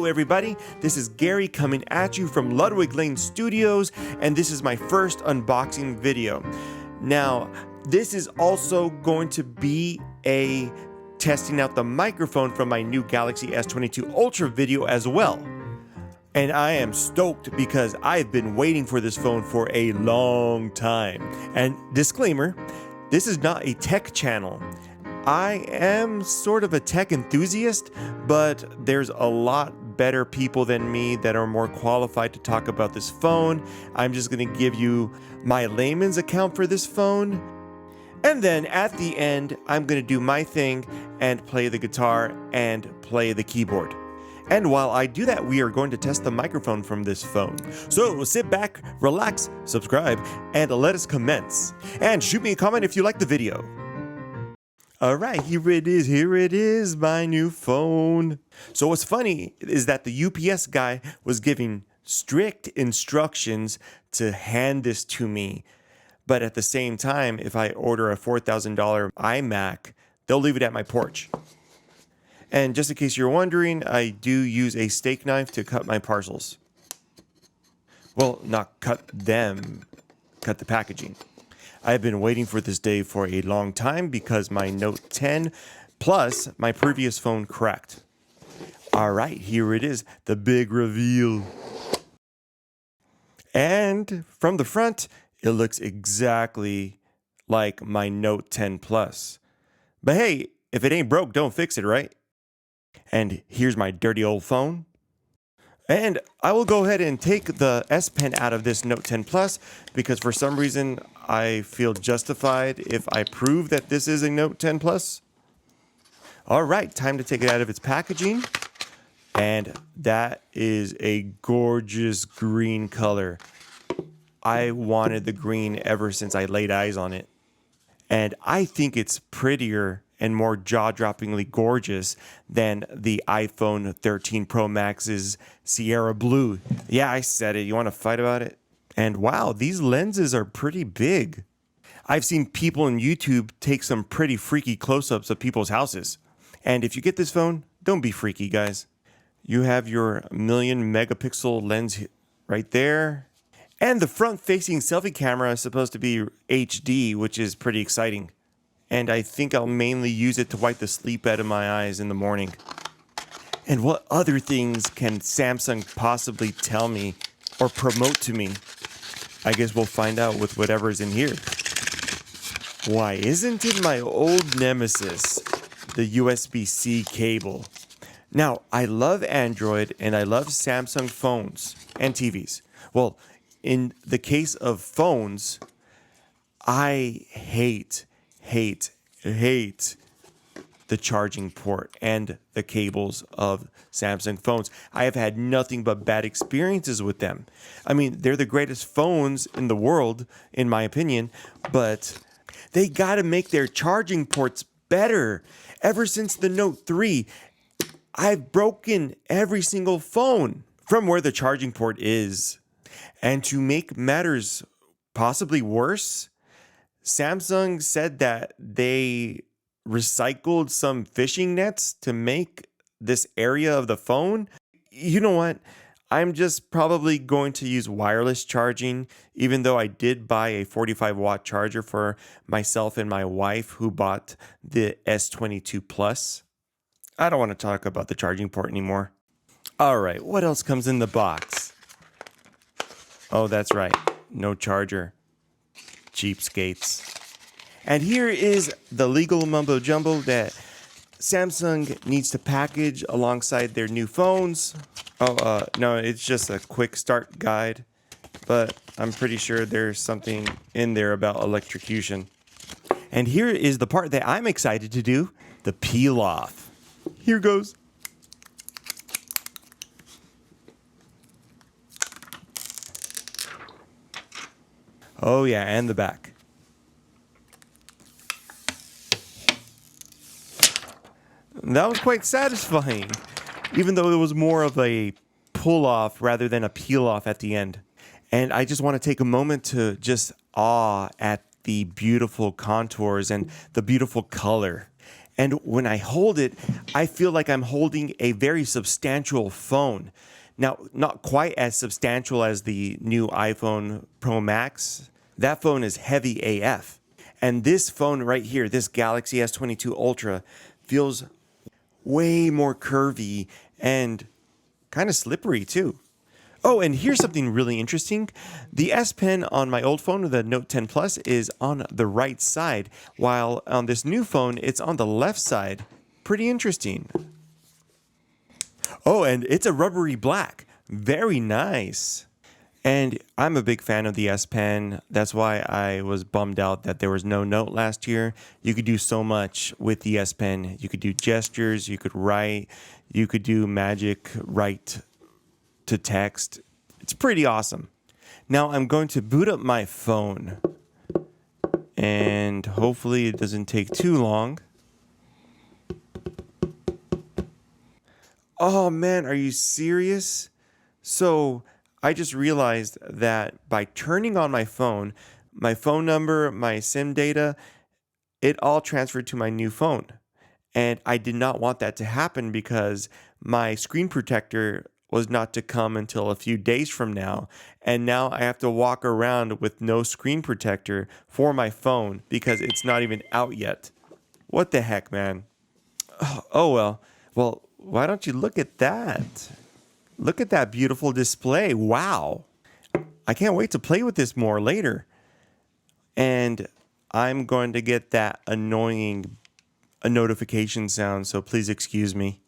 everybody, this is Gary coming at you from Ludwig Lane Studios, and this is my first unboxing video. Now, this is also going to be a testing out the microphone from my new Galaxy S22 Ultra video as well. And I am stoked because I've been waiting for this phone for a long time. And disclaimer, this is not a tech channel. I am sort of a tech enthusiast, but there's a lot better people than me that are more qualified to talk about this phone. I'm just going to give you my layman's account for this phone. And then at the end, I'm going to do my thing and play the guitar and play the keyboard. And while I do that, we are going to test the microphone from this phone. So sit back, relax, subscribe, and let us commence. And shoot me a comment if you like the video. Alright, here it is, my new phone. So what's funny is that the UPS guy was giving strict instructions to hand this to me. But at the same time, if I order a $4,000 iMac, they'll leave it at my porch. And just in case you're wondering, I do use a steak knife to cut my parcels. Well, not cut them, cut the packaging. I've been waiting for this day for a long time because my Note 10 plus my previous phone cracked. All right, here it is, the big reveal. And from the front, it looks exactly like my Note 10 Plus. But hey, if it ain't broke, don't fix it, right? And here's my dirty old phone. And I will go ahead and take the S Pen out of this Note 10 Plus because for some reason I feel justified if I prove that this is a Note 10 Plus. All right, time to take it out of its packaging. And that is a gorgeous green color. I wanted the green ever since I laid eyes on it. And I think it's prettier and more jaw-droppingly gorgeous than the iPhone 13 Pro Max's Sierra Blue. Yeah, I said it. You want to fight about it? And wow, these lenses are pretty big. I've seen people on YouTube take some pretty freaky close-ups of people's houses. And if you get this phone, don't be freaky, guys. You have your 1,000,000 megapixel lens right there. And the front-facing selfie camera is supposed to be HD, which is pretty exciting. And I think I'll mainly use it to wipe the sleep out of my eyes in the morning. And what other things can Samsung possibly tell me or promote to me? I guess we'll find out with whatever's in here. Why isn't it my old nemesis, the USB-C cable? Now, I love Android and I love Samsung phones and TVs. Well, in the case of phones, I hate the charging port and the cables of Samsung phones. I have had nothing but bad experiences with them. I mean, they're the greatest phones in the world, in my opinion, but they gotta make their charging ports better. Ever since the Note 3, I've broken every single phone from where the charging port is. And to make matters possibly worse, Samsung said that they recycled some fishing nets to make this area of the phone. You know what? I'm just probably going to use wireless charging, even though I did buy a 45-watt charger for myself and my wife who bought the S22 Plus. I don't want to talk about the charging port anymore. All right, what else comes in the box? Oh, that's right. No charger. Cheapskates. And here is the legal mumbo jumbo that Samsung needs to package alongside their new phones. Oh, no, it's just a quick start guide, but I'm pretty sure there's something in there about electrocution. And here is the part that I'm excited to do, the peel off. Here goes. Oh yeah, and the back. That was quite satisfying, even though it was more of a pull-off rather than a peel-off at the end. And I just want to take a moment to just awe at the beautiful contours and the beautiful color. And when I hold it, I feel like I'm holding a very substantial phone. Now, not quite as substantial as the new iPhone Pro Max. That phone is heavy AF. And this phone right here, this Galaxy S22 Ultra, feels way more curvy and kind of slippery too. Oh, and here's something really interesting. The S Pen on my old phone, the Note 10 Plus, is on the right side, while on this new phone, it's on the left side. Pretty interesting. Oh, and it's a rubbery black. Very nice. And I'm a big fan of the S Pen. That's why I was bummed out that there was no Note last year. You could do so much with the S Pen. You could do gestures, you could write, you could do magic write to text. It's pretty awesome. Now I'm going to boot up my phone, and hopefully it doesn't take too long. Oh man, are you serious? So I just realized that by turning on my phone number, my SIM data, it all transferred to my new phone. And I did not want that to happen because my screen protector was not to come until a few days from now. And now I have to walk around with no screen protector for my phone because it's not even out yet. What the heck, man? Oh, well. Well, why don't you look at that? Look at that beautiful display. Wow. I can't wait to play with this more later. And I'm going to get that annoying notification sound, so please excuse me.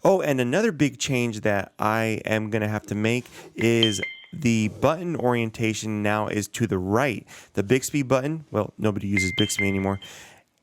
Oh, and another big change that I am going to have to make is the button orientation now is to the right. The Bixby button, well, nobody uses Bixby anymore.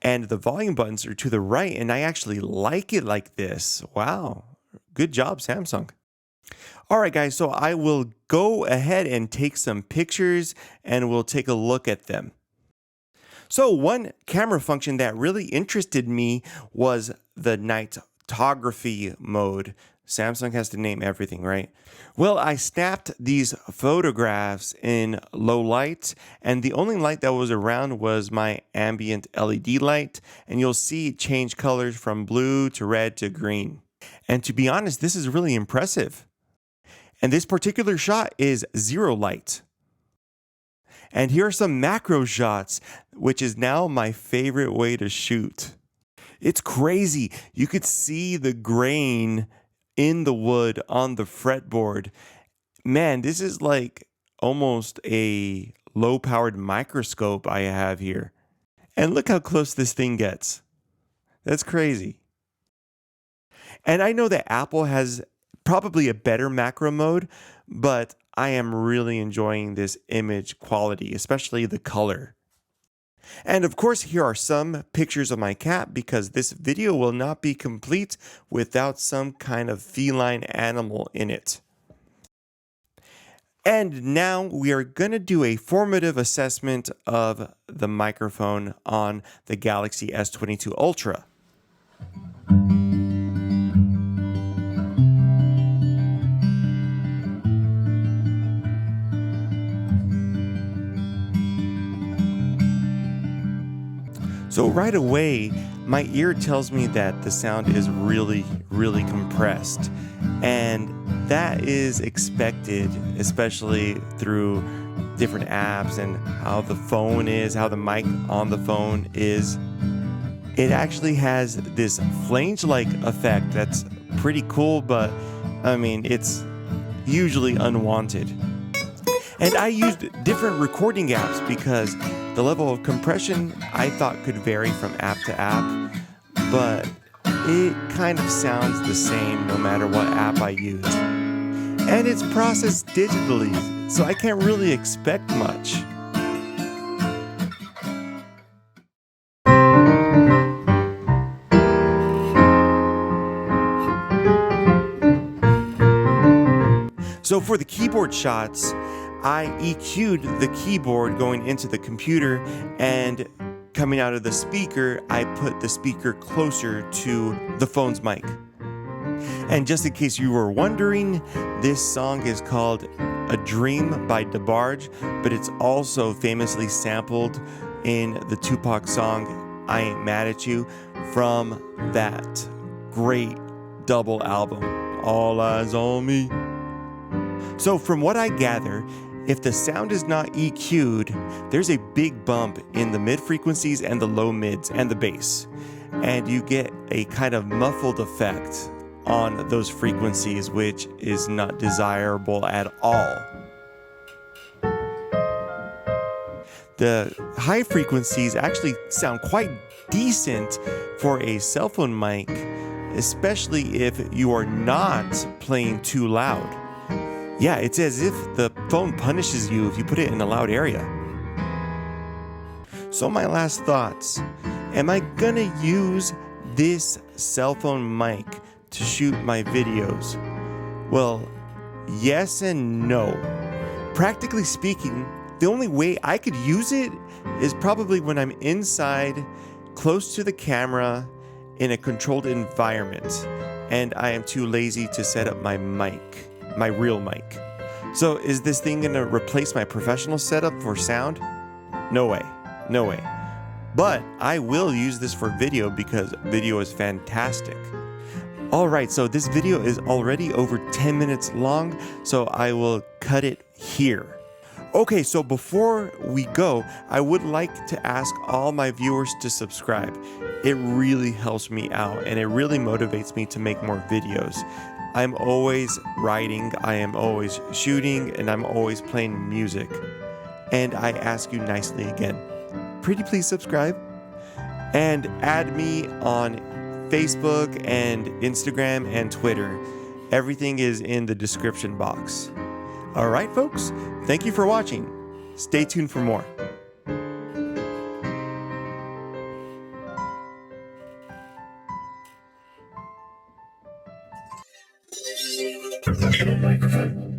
And the volume buttons are to the right, and I actually like it like this. Wow. Good job, Samsung. All right, guys, so I will go ahead and take some pictures, and we'll take a look at them. So one camera function that really interested me was the nightography mode. Samsung has to name everything, right? Well, I snapped these photographs in low light, and the only light that was around was my ambient LED light, and you'll see it change colors from blue to red to green. And to be honest, this is really impressive. And this particular shot is zero light. And here are some macro shots, which is now my favorite way to shoot. It's crazy. You could see the grain in the wood on the fretboard. Man, this is like almost a low-powered microscope I have here. And look how close this thing gets. That's crazy. And I know that Apple has probably a better macro mode, but I am really enjoying this image quality, especially the color. And of course, here are some pictures of my cat because this video will not be complete without some kind of feline animal in it. And now we are going to do a formative assessment of the microphone on the Galaxy S22 Ultra. So right away, my ear tells me that the sound is really, really compressed. And that is expected, especially through different apps and how the phone is, how the mic on the phone is. It actually has this flange-like effect that's pretty cool, but I mean, it's usually unwanted. And I used different recording apps because the level of compression I thought could vary from app to app, but it kind of sounds the same no matter what app I use. And it's processed digitally, so I can't really expect much. So for the keyboard shots, I EQ'd the keyboard going into the computer, and coming out of the speaker, I put the speaker closer to the phone's mic. And just in case you were wondering, this song is called A Dream by DeBarge, but it's also famously sampled in the Tupac song I Ain't Mad at You from that great double album, All Eyes on Me. So from what I gather, if the sound is not EQ'd, there's a big bump in the mid frequencies and the low mids and the bass. And you get a kind of muffled effect on those frequencies, which is not desirable at all. The high frequencies actually sound quite decent for a cell phone mic, especially if you are not playing too loud. Yeah, it's as if the phone punishes you if you put it in a loud area. So my last thoughts. Am I gonna use this cell phone mic to shoot my videos? Well, yes and no. Practically speaking, the only way I could use it is probably when I'm inside, close to the camera, in a controlled environment, and I am too lazy to set up my mic. My real mic. So is this thing gonna replace my professional setup for sound? No way, no way. But I will use this for video because video is fantastic. Alright, so this video is already over 10 minutes long, so I will cut it here. Okay, so before we go, I would like to ask all my viewers to subscribe. It really helps me out and it really motivates me to make more videos. I'm always writing, I am always shooting, and I'm always playing music. And I ask you nicely again, pretty please subscribe and add me on Facebook and Instagram and Twitter. Everything is in the description box. All right, folks, thank you for watching. Stay tuned for more. Professional microphone.